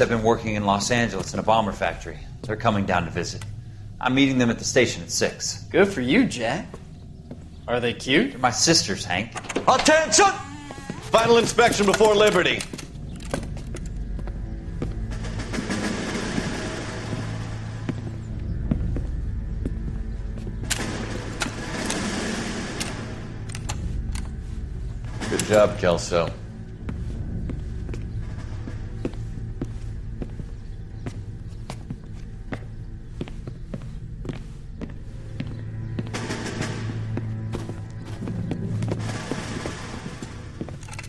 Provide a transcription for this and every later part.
I've been working in Los Angeles in a bomber factory. They're coming down to visit. I'm meeting them at the station at 6. Good for you, Jack. Are they cute? They're my sisters, Hank. Attention! Final inspection before liberty. Good job, Kelso.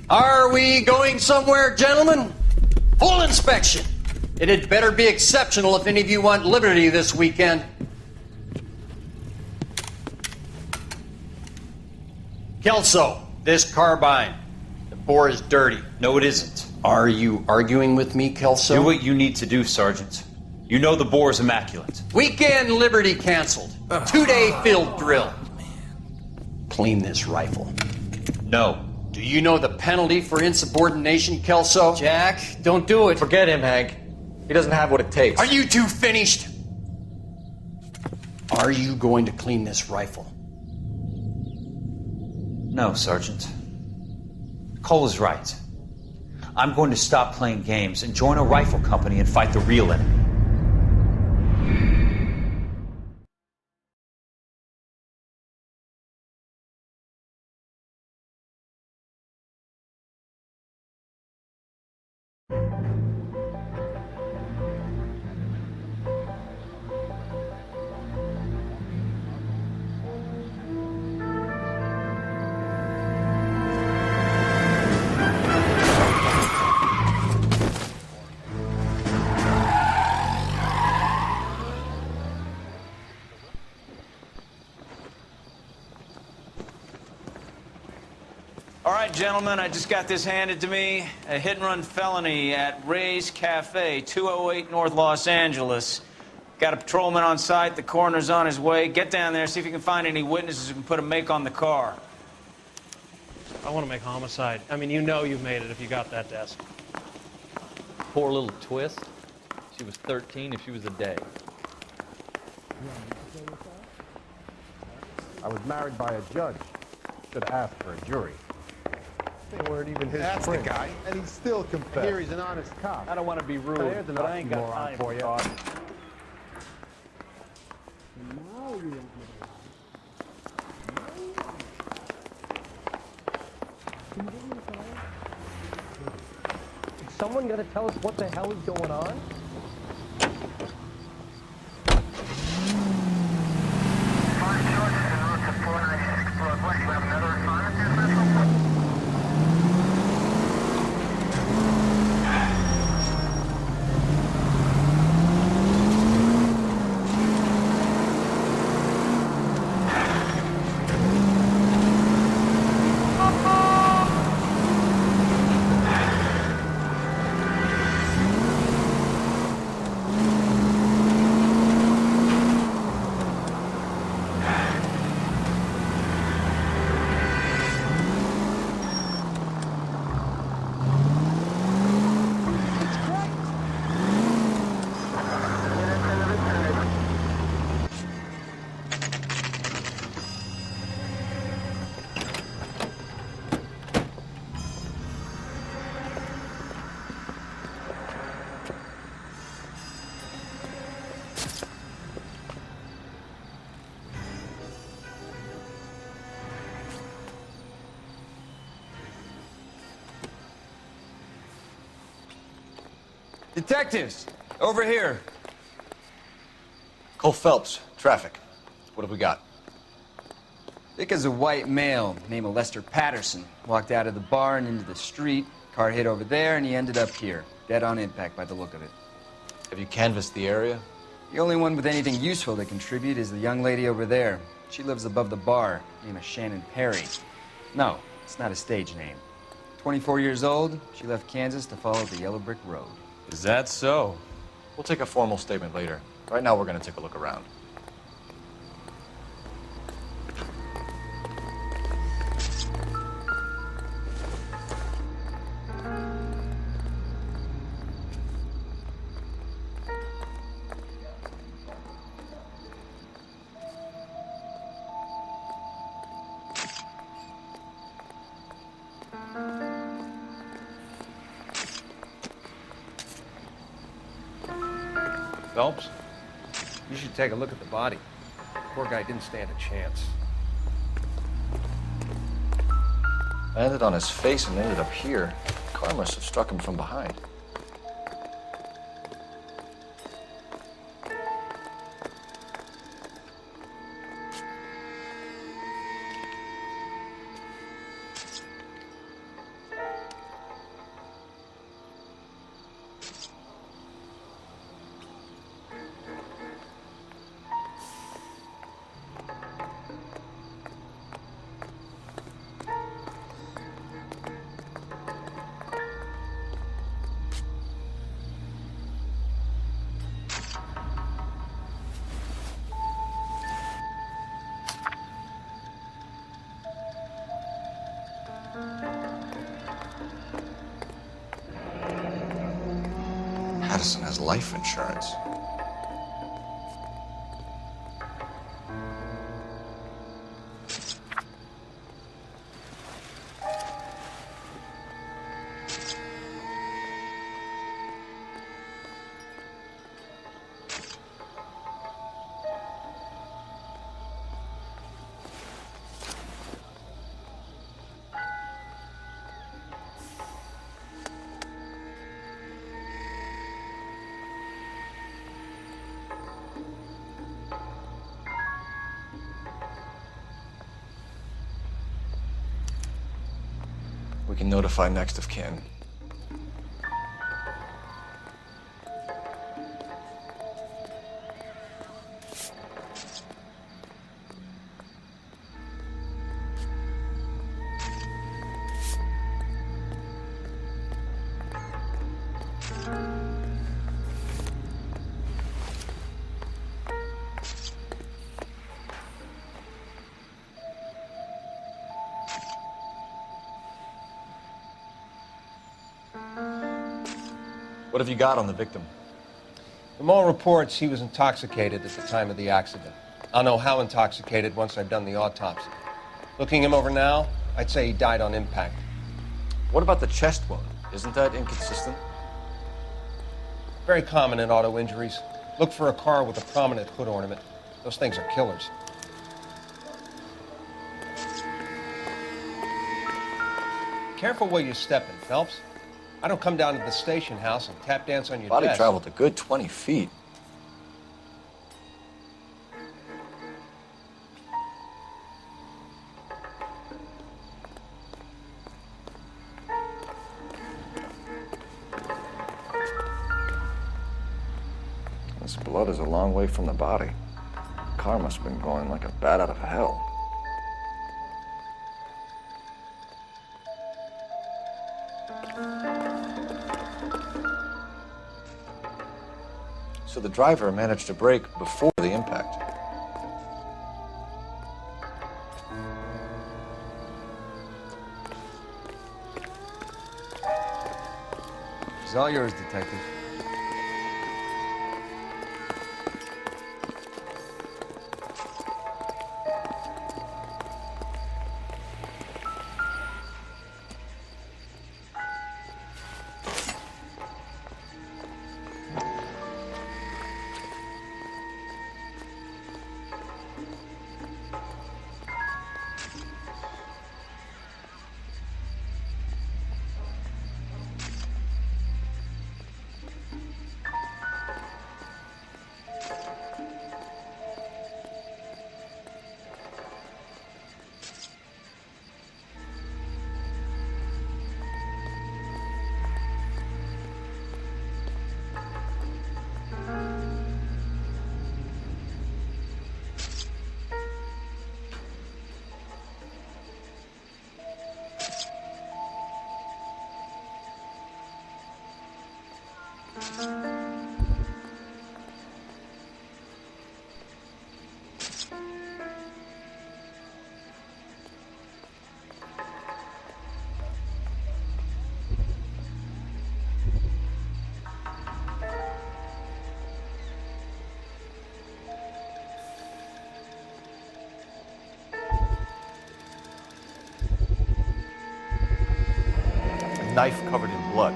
Are we going somewhere, gentlemen? Full inspection. It had better be exceptional if any of you want liberty this weekend. Kelso, this carbine. The bore is dirty. No, it isn't. Are you arguing with me, Kelso? Do what you need to do, Sergeant. You know the bore is immaculate. Weekend liberty canceled. 2-day field drill. Clean this rifle. No. Do you know the penalty for insubordination, Kelso? Jack, don't do it. Forget him, Hank. He doesn't have what it takes. Are you two finished? Are you going to clean this rifle? No, Sergeant. Cole is right. I'm going to stop playing games and join a rifle company and fight the real enemy. All right, gentlemen, I just got this handed to me. A hit-and-run felony at Ray's Cafe, 208 North Los Angeles. Got a patrolman on site. The coroner's on his way. Get down there, see if you can find any witnesses who can put a make on the car. I want to make homicide. I mean, you know you've made it if you got that desk. Poor little twist. She was 13 if she was a day. I was married by a judge. Should have asked for a jury. They weren't even his That's friends. the guy. And he still confessed. Here he's an honest cop. I don't want to be rude, There's an but I ain't got oxymoron time for you. talk. Is someone gonna tell us what the hell is going on? Detectives, over here. Cole Phelps, traffic. What have we got? Thick as a white male, named Lester Patterson. Walked out of the bar and into the street. Car hit over there, and he ended up here. Dead on impact by the look of it. Have you canvassed the area? The only one with anything useful to contribute is the young lady over there. She lives above the bar. Name is Shannon Perry. No, it's not a stage name. 24 years old, she left Kansas to follow the yellow brick road. Is that so? We'll take a formal statement later. Right now, we're going to take a look around. Phelps, you should take a look at the body. Poor guy didn't stand a chance. I landed on his face and ended up here. The car must have struck him from behind. Addison has life insurance. We can notify next of kin. What have you got on the victim? From all reports, he was intoxicated at the time of the accident. I'll know how intoxicated once I've done the autopsy. Looking him over now, I'd say he died on impact. What about the chest wound? Isn't that inconsistent? Very common in auto injuries. Look for a car with a prominent hood ornament. Those things are killers. Careful where you're stepping, Phelps. I don't come down to the station house and tap dance on your Body desk. traveled a good 20 feet. This blood is a long way from the body. The car must have been going like a bat out of hell. So the driver managed to brake before the impact. It's all yours, Detective. A knife covered in blood.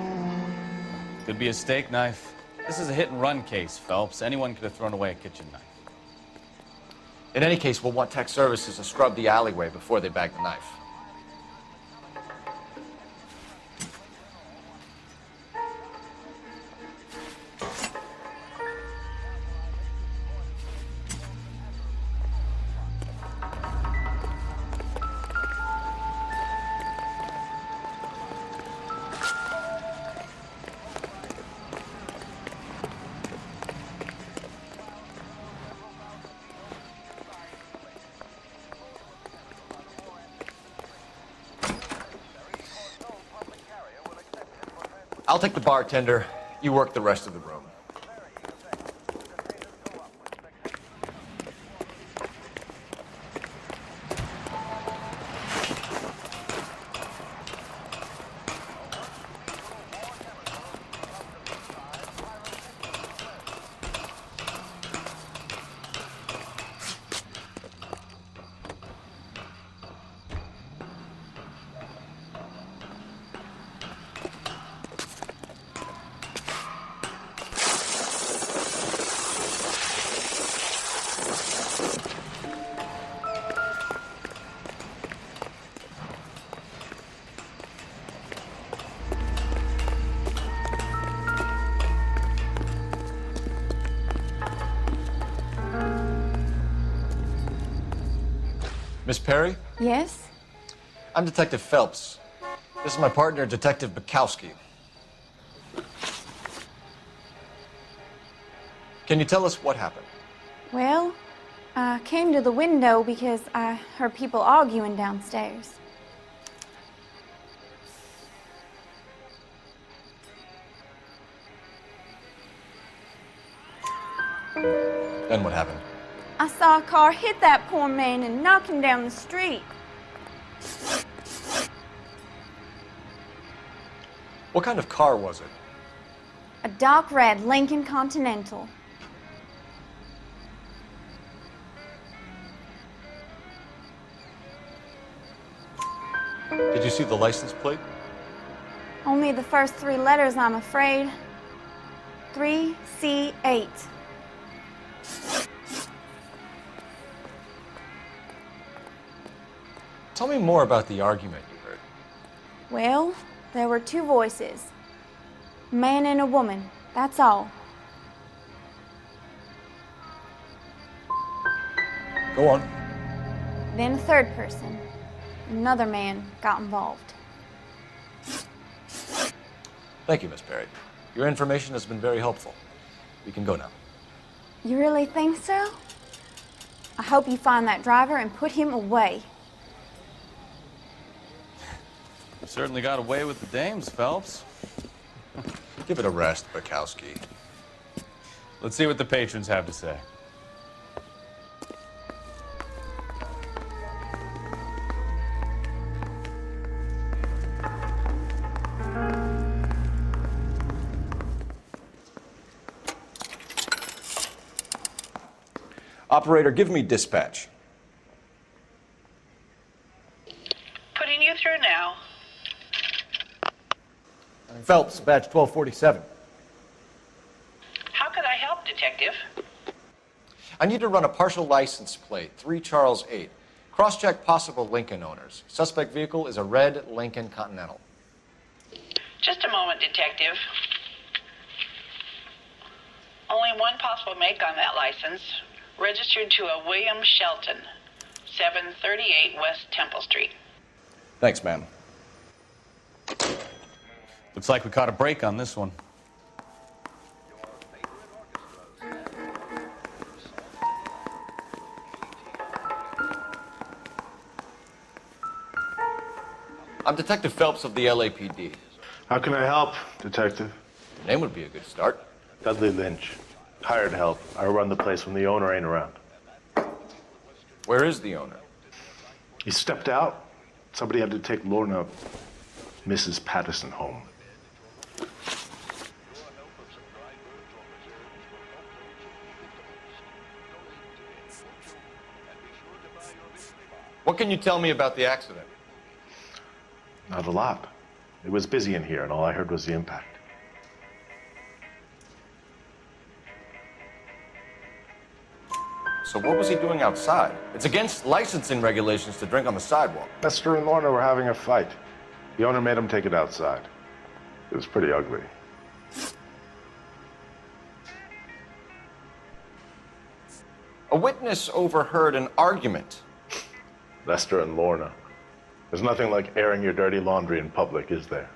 Could be a steak knife. This is a hit-and-run case, Phelps. Anyone could have thrown away a kitchen knife. In any case, we'll want tech services to scrub the alleyway before they bag the knife. I'll take the bartender. You work the rest of the room. Miss Perry? Yes? I'm Detective Phelps. This is my partner, Detective Bukowski. Can you tell us what happened? Well, I came to the window because I heard people arguing downstairs. Then what happened? I saw a car hit that poor man and knock him down the street. What kind of car was it? A dark red Lincoln Continental. Did you see the license plate? Only the first three letters, I'm afraid. 3C8. Tell me more about the argument you heard. Well, there were two voices. A man and a woman, that's all. Go on. Then a third person. Another man got involved. Thank you, Miss Perry. Your information has been very helpful. We can go now. You really think so? I hope you find that driver and put him away. You certainly got away with the dames, Phelps. Give it a rest, Bukowski. Let's see what the patrons have to say. Operator, give me dispatch. Putting you through now. Phelps, badge 1247. How could I help, Detective? I need to run a partial license plate, 3 Charles 8. Cross-check possible Lincoln owners. Suspect vehicle is a red Lincoln Continental. Just a moment, Detective. Only one possible make on that license. Registered to a William Shelton, 738 West Temple Street. Thanks, ma'am. Looks like we caught a break on this one. I'm Detective Phelps of the LAPD. How can I help, Detective? Your name would be a good start. Dudley Lynch. Hired help. I run the place when the owner ain't around. Where is the owner? He stepped out. Somebody had to take Lorna, Mrs. Patterson, home. What can you tell me about the accident? Not a lot. It was busy in here, and all I heard was the impact. So what was he doing outside? It's against licensing regulations to drink on the sidewalk. Lester and Lorna were having a fight. The owner made him take it outside. It was pretty ugly. A witness overheard an argument. Lester and Lorna. There's nothing like airing your dirty laundry in public, is there?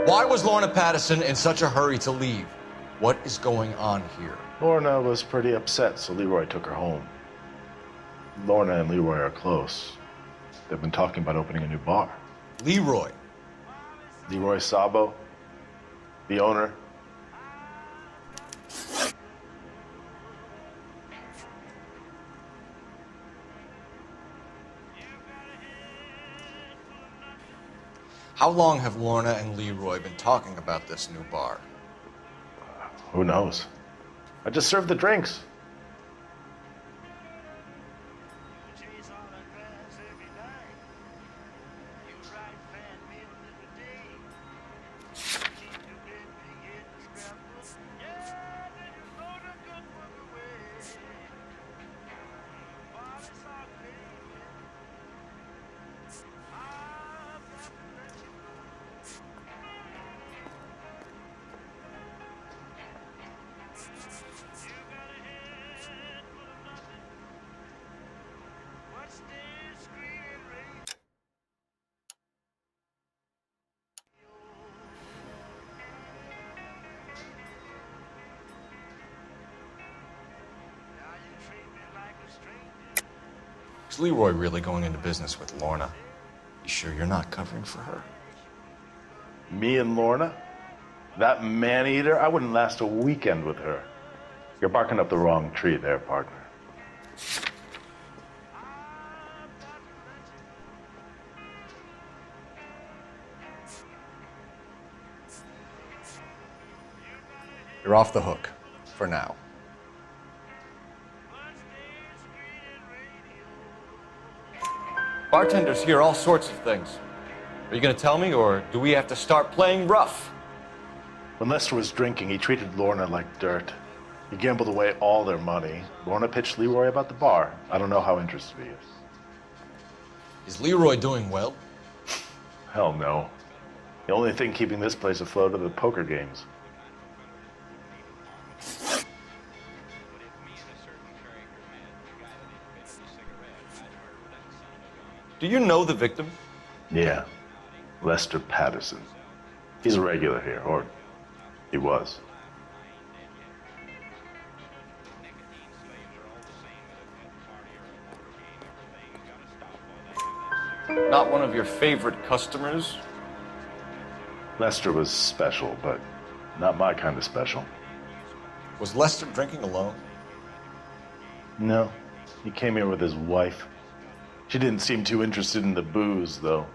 Why was Lorna Patterson in such a hurry to leave? What is going on here? Lorna was pretty upset, so Leroy took her home. Lorna and Leroy are close. They've been talking about opening a new bar. Leroy? Leroy Sabo, the owner. How long have Lorna and Leroy been talking about this new bar? Who knows? I just served the drinks. Is Leroy really going into business with Lorna? You sure you're not covering for her? Me and Lorna? That man-eater? I wouldn't last a weekend with her. You're barking up the wrong tree there, partner. You're off the hook, for now. Bartenders hear all sorts of things. Are you going to tell me, or do we have to start playing rough? When Lester was drinking, he treated Lorna like dirt. He gambled away all their money. Lorna pitched Leroy about the bar. I don't know how interested he is. Is Leroy doing well? Hell no. The only thing keeping this place afloat are the poker games. Do you know the victim? Yeah. Lester Patterson. He's a regular here, or he was. Not one of your favorite customers? Lester was special, but not my kind of special. Was Lester drinking alone? No. He came here with his wife. She didn't seem too interested in the booze, though.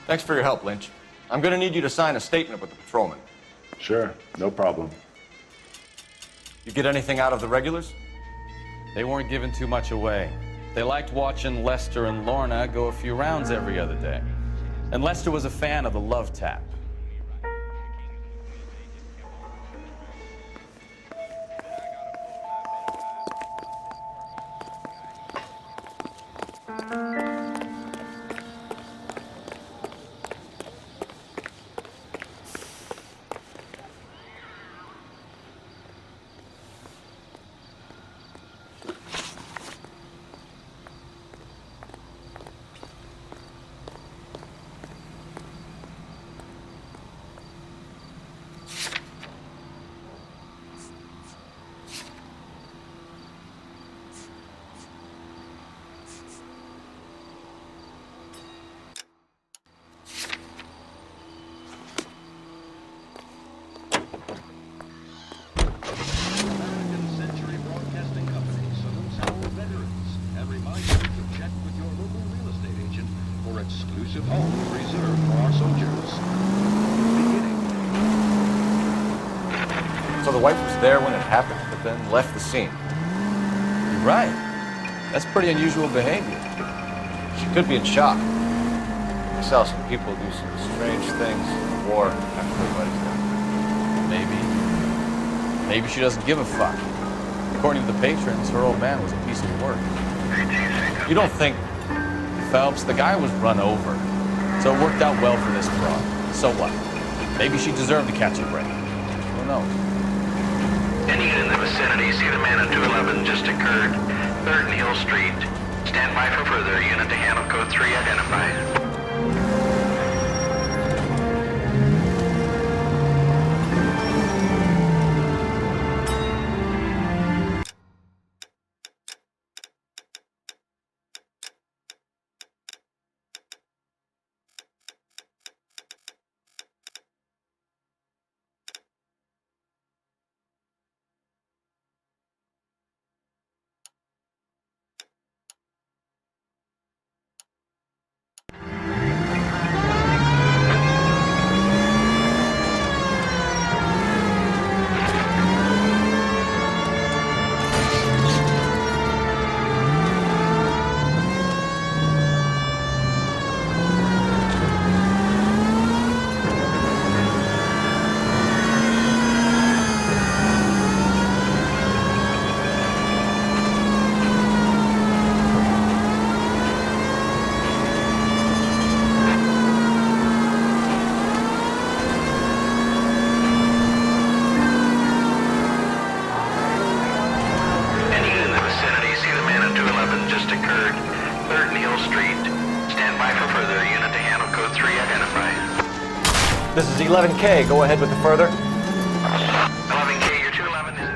Thanks for your help, Lynch. I'm gonna need you to sign a statement with the patrolman. Sure, no problem. You get anything out of the regulars? They weren't giving too much away. They liked watching Lester and Lorna go a few rounds every other day. And Lester was a fan of the love tap. So the wife was there when it happened, but then left the scene. You're right. That's pretty unusual behavior. She Could be in shock. I saw some people do some strange things in the war after their buddies died. Maybe. Maybe she doesn't give a fuck. According to the patrons, her old man was a piece of work. You don't think, Phelps, the guy was run over. So it worked out well for this broad. So what? Maybe she deserved to catch a break. Who knows? Any unit in the vicinity, see the man at 211 just occurred. 3rd and Hill Street. Stand by for further. Unit to handle code 3 identified. This is 11K. Go ahead with the further. 11K, your 211 is...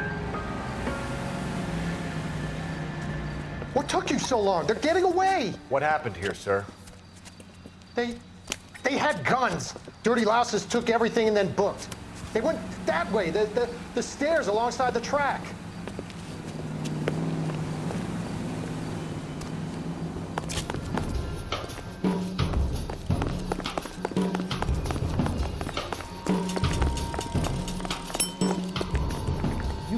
What took you so long? They're getting away. What happened here, sir? They had guns. Dirty louses took everything and then booked. They went that way, the stairs alongside the track.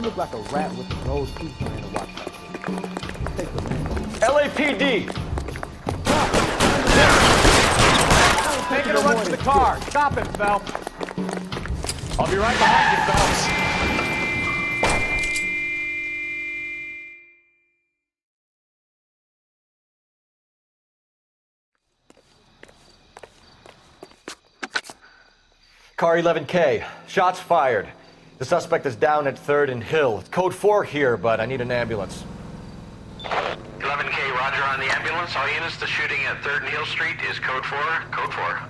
Look like a rat with a nose teeth trying to watch that shit. Take the man. LAPD! Taking a run to the car. Stop it, Phelps. I'll be right behind you, Phelps. Car 11K. Shots fired. The suspect is down at 3rd and Hill. It's code 4 here, but I need an ambulance. 11K, roger on the ambulance. All units, the shooting at 3rd and Hill Street is code 4. Code 4.